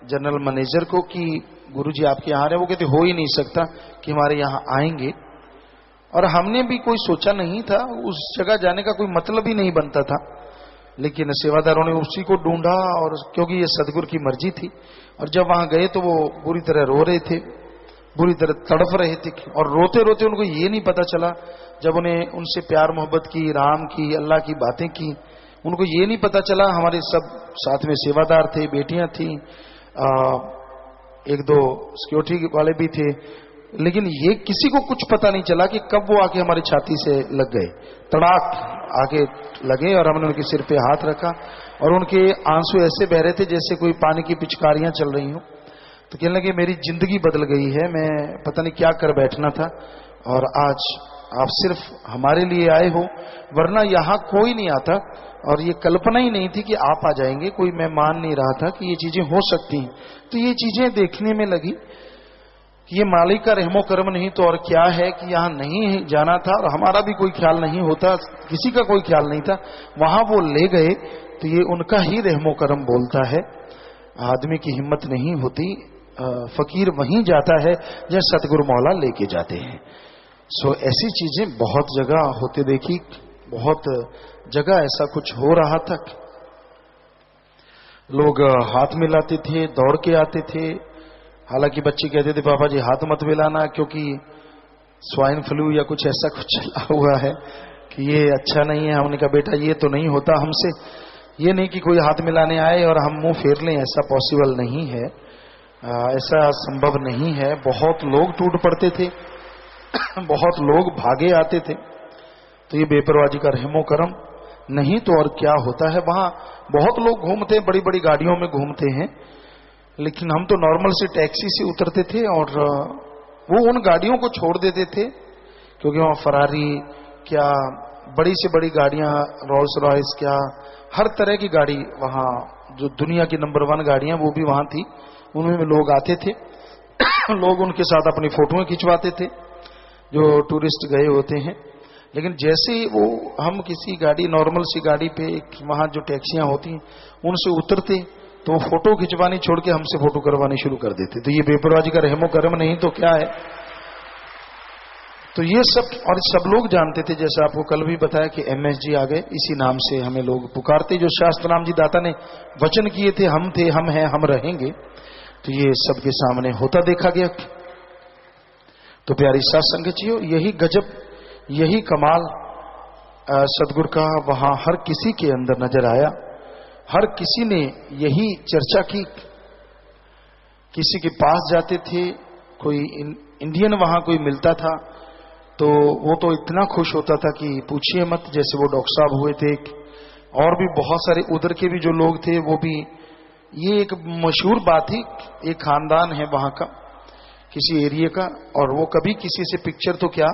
जनरल मैनेजर को कि गुरुजी आपके यहाँ रहे, वो कहते हो ही नहीं सकता कि हमारे यहाँ आएंगे। और हमने भी कोई सोचा नहीं था, उस जगह जाने का कोई मतलब ही नहीं बनता था, लेकिन सेवादारों ने उसी को ढूंढा और क्योंकि ये सदगुरु की मर्जी थी। और जब वहां गए तो वो बुरी तरह रो रहे थे, बुरी तरह तड़फ रहे थे। और रोते रोते उनको ये नहीं पता चला, जब उन्हें उनसे प्यार मोहब्बत की, राम की, अल्लाह की बातें की, उनको ये नहीं पता चला। हमारे सब साथ में सेवादार थे, बेटियां थी, एक दो सिक्योरिटी वाले भी थे, लेकिन ये किसी को कुछ पता नहीं चला कि कब वो आके हमारी छाती से लग गए, तड़ाक आके लगे। और हमने उनके सिर पे हाथ रखा और उनके आंसू ऐसे बह रहे थे जैसे कोई पानी की पिचकारियां चल रही हो। तो कहने लगे मेरी जिंदगी बदल गई है, मैं पता नहीं क्या कर बैठना था और आज आप सिर्फ हमारे लिए आए हो, वरना यहाँ कोई नहीं आता। और ये कल्पना ही नहीं थी कि आप आ जाएंगे, कोई मैं मान नहीं रहा था कि ये चीजें हो सकती हैं। तो ये चीजें देखने में लगी कि ये मालिक का रहमो कर्म नहीं तो और क्या है कि यहाँ नहीं जाना था और हमारा भी कोई ख्याल नहीं होता, किसी का कोई ख्याल नहीं था, वहां वो ले गए। तो ये उनका ही रहमो कर्म बोलता है, आदमी की हिम्मत नहीं होती। फकीर वहीं जाता है जहाँ सतगुरु मौला लेके जाते हैं। सो ऐसी चीजें बहुत जगह होते देखी, बहुत जगह ऐसा कुछ हो रहा था। लोग हाथ मिलाते थे, दौड़ के आते थे। हालांकि बच्चे कहते थे पापा जी हाथ मत मिलाना, क्योंकि स्वाइन फ्लू या कुछ ऐसा कुछ चला हुआ है कि ये अच्छा नहीं है। हमने कहा बेटा ये तो नहीं होता हमसे, ये नहीं कि कोई हाथ मिलाने आए और हम मुंह फेर लें, ऐसा पॉसिबल नहीं है, ऐसा संभव नहीं है। बहुत लोग टूट पड़ते थे, बहुत लोग भागे आते थे। तो ये बेपरवाही का रहमो करम नहीं तो और क्या होता है। वहां बहुत लोग घूमते हैं, बड़ी बड़ी गाड़ियों में घूमते हैं, लेकिन हम तो नॉर्मल से टैक्सी से उतरते थे और वो उन गाड़ियों को छोड़ देते थे, क्योंकि वहां फरारी क्या बड़ी से बड़ी गाड़ियां, रोल्स रॉयस क्या, हर तरह की गाड़ी वहां, जो दुनिया की नंबर 1 गाड़ियां वो भी वहां थी, उनमें लोग आते थे। लोग उनके साथ अपनी फोटोएं खिंचवाते थे जो टूरिस्ट गए होते हैं। लेकिन जैसे ही वो हम किसी गाड़ी, नॉर्मल सी गाड़ी पे, वहां जो टैक्सियां होती हैं उनसे उतरते तो वो फोटो खिंचवानी छोड़ के हमसे फोटो करवानी शुरू कर देते। तो ये बेपरवाही का रहमो करम नहीं तो क्या है। तो ये सब, और सब लोग जानते थे, जैसे आपको कल भी बताया कि MSG आ गए, इसी नाम से हमें लोग पुकारते, जो शास्त्र राम जी दाता ने वचन किए थे, हम थे, हम हैं, हम रहेंगे। तो ये सबके सामने होता देखा गया। तो प्यारी साथ संगतियों, यही गजब, यही कमाल सदगुरु का वहां हर किसी के अंदर नजर आया। हर किसी ने यही चर्चा की। किसी के पास जाते थे, कोई इंडियन वहां कोई मिलता था तो वो तो इतना खुश होता था कि पूछिए मत। जैसे वो डॉक्टर साहब हुए थे, और भी बहुत सारे उधर के भी जो लोग थे वो भी। ये एक मशहूर बात थी, एक खानदान है वहां का, किसी एरिया का, और वो कभी किसी से पिक्चर तो क्या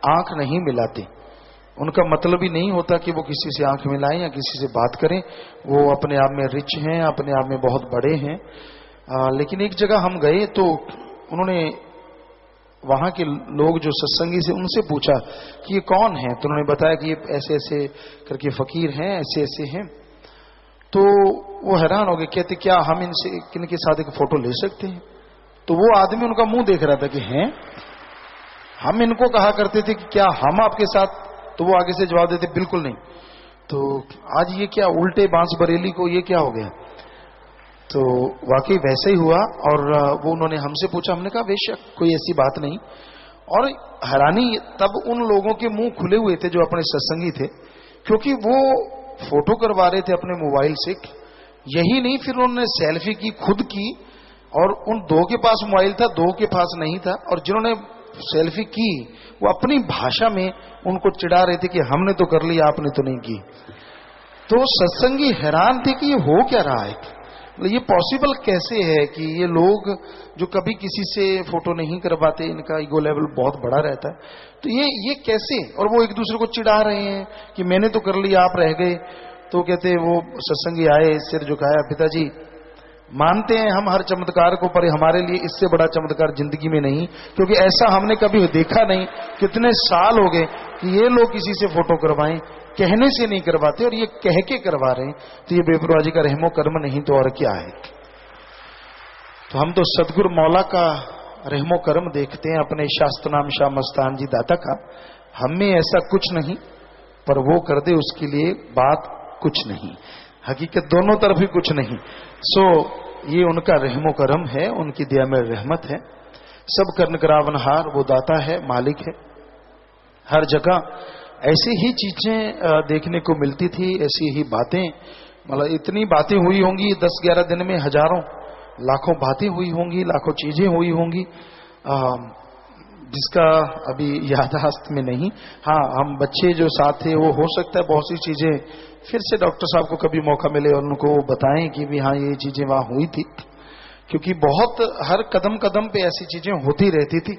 आंख नहीं मिलाते। उनका मतलब ही नहीं होता कि वो किसी से आंख मिलाएं या किसी से बात करें। वो अपने आप में रिच हैं, अपने आप में बहुत बड़े हैं। लेकिन एक जगह हम गए तो उन्होंने, वहां के लोग जो सत्संगी से, उनसे पूछा कि ये कौन है। तो उन्होंने बताया कि ये ऐसे ऐसे करके फकीर हैं, ऐसे ऐसे हैं। तो वो हैरान हो गए, कहते क्या हम इनसे, किनके साथ एक फोटो ले सकते हैं। तो वो आदमी उनका मुंह देख रहा था कि हैं, हम इनको कहा करते थे कि क्या हम आपके साथ, तो वो आगे से जवाब देते बिल्कुल नहीं। तो आज ये क्या उल्टे बांस बरेली को ये क्या हो गया। तो वाकई वैसे ही हुआ। और वो उन्होंने हमसे पूछा, हमने कहा बेशक कोई ऐसी बात नहीं। और हैरानी तब उन लोगों के मुंह खुले हुए थे जो अपने सत्संगी थे, क्योंकि वो फोटो करवा रहे थे अपने मोबाइल से। यही नहीं, फिर उन्होंने सेल्फी की, खुद की, और उन दो के पास मोबाइल था, दो के पास नहीं था। और जिन्होंने सेल्फी की वो अपनी भाषा में उनको चिढ़ा रहे थे कि हमने तो कर लिया, आपने तो नहीं की। तो सत्संगी हैरान थे कि ये हो क्या रहा है, ये पॉसिबल कैसे है कि ये लोग जो कभी किसी से फोटो नहीं करवाते, इनका ईगो लेवल बहुत बड़ा रहता है, तो ये कैसे। और वो एक दूसरे को चिढ़ा रहे हैं कि मैंने तो कर लिया, आप रह गए। तो कहते वो सत्संगी आए, सिर झुकाया, पिताजी मानते हैं हम हर चमत्कार को, पर हमारे लिए इससे बड़ा चमत्कार जिंदगी में नहीं, क्योंकि ऐसा हमने कभी देखा नहीं। कितने साल हो गए कि ये लोग किसी से फोटो करवाएं, कहने से नहीं करवाते, और ये कह के करवा रहे हैं। तो ये बेपरवाह जी का रहमो कर्म नहीं तो और क्या है। तो हम तो सदगुरु मौला का रहमो कर्म देखते हैं, अपने शास्त्र नाम शाह मस्तान जी दाता का। हम में ऐसा कुछ नहीं, पर वो कर दे उसके लिए बात कुछ नहीं, हकीकत दोनों तरफ ही कुछ नहीं। सो ये उनका रहमो करम है, उनकी दया में रहमत है। सब कर्ण करावनहार वो दाता है, मालिक है। हर जगह ऐसी ही चीजें देखने को मिलती थी, ऐसी ही बातें, मतलब इतनी बातें हुई होंगी 10-11 दिन में, हजारों लाखों बातें हुई होंगी, लाखों चीजें हुई होंगी, जिसका अभी याददाश्त में नहीं। हाँ, हम बच्चे जो साथ थे, वो हो सकता है बहुत सी चीजें फिर से डॉक्टर साहब को कभी मौका मिले और उनको बताएं कि भी हाँ ये चीजें वहां हुई थी, क्योंकि बहुत हर कदम कदम पे ऐसी चीजें होती रहती थी।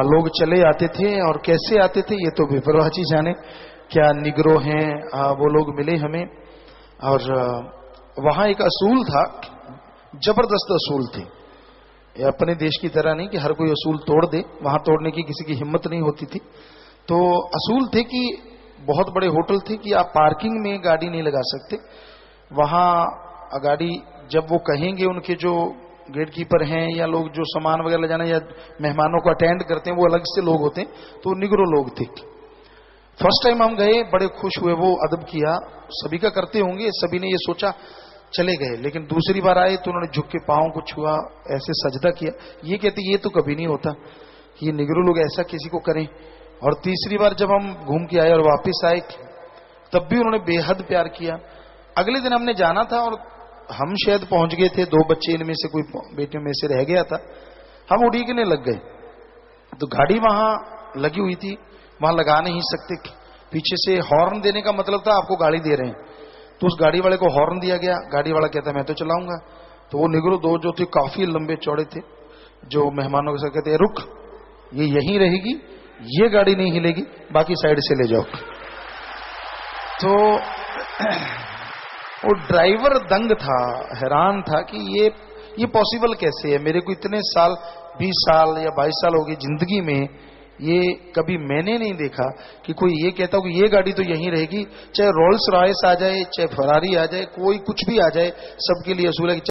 लोग चले आते थे, और कैसे आते थे ये तो बेपरवाही जाने, क्या निगरो हैं वो लोग मिले हमें। और वहां एक असूल था, जबरदस्त असूल थे, ये अपने देश की तरह नहीं कि हर कोई असूल तोड़ दे, वहां तोड़ने की किसी की हिम्मत नहीं होती थी। तो असूल थे कि बहुत बड़े होटल थे कि आप पार्किंग में गाड़ी नहीं लगा सकते। वहां गाड़ी जब वो कहेंगे, उनके जो गेट कीपर हैं या लोग जो सामान वगैरह ले जाना या मेहमानों को अटेंड करते हैं, वो अलग से लोग होते हैं, तो निगरो लोग थे। फर्स्ट टाइम हम गए, बड़े खुश हुए, वो अदब किया, सभी का करते होंगे, सभी ने ये सोचा, चले गए। लेकिन दूसरी बार आए तो उन्होंने झुक के पांव को छुआ, ऐसे सजदा किया। ये कहते ये तो कभी नहीं होता कि ये निगरो लोग ऐसा किसी को करें। और तीसरी बार जब हम घूम के आए और वापस आए, तब भी उन्होंने बेहद प्यार किया। अगले दिन हमने जाना था और हम शायद पहुंच गए थे, 2 बच्चे इनमें से कोई बेटे में से रह गया था, हम उड़ीकने लग गए। तो गाड़ी वहां लगी हुई थी, वहां लगा नहीं सकते, पीछे से हॉर्न देने का मतलब था आपको गाड़ी दे रहे हैं। तो उस गाड़ी वाले को हॉर्न दिया गया, गाड़ी वाला कहता मैं तो चलाऊंगा। तो वो निगरो 2 जो थे काफी लंबे चौड़े थे, जो मेहमानों के साथ कहते रुक, ये यहीं रहेगी, ये गाड़ी नहीं हिलेगी, बाकी साइड से ले जाओ। तो वो ड्राइवर दंग था, हैरान था कि ये पॉसिबल कैसे है। मेरे को इतने साल, 20 साल या 22 साल हो गए जिंदगी में, ये कभी मैंने नहीं देखा कि कोई ये कहता हो कि ये गाड़ी तो यहीं रहेगी, चाहे रोल्स रॉयस आ जाए, चाहे फरारी आ जाए, कोई कुछ भी आ जाए, सबके लिए असूल है कि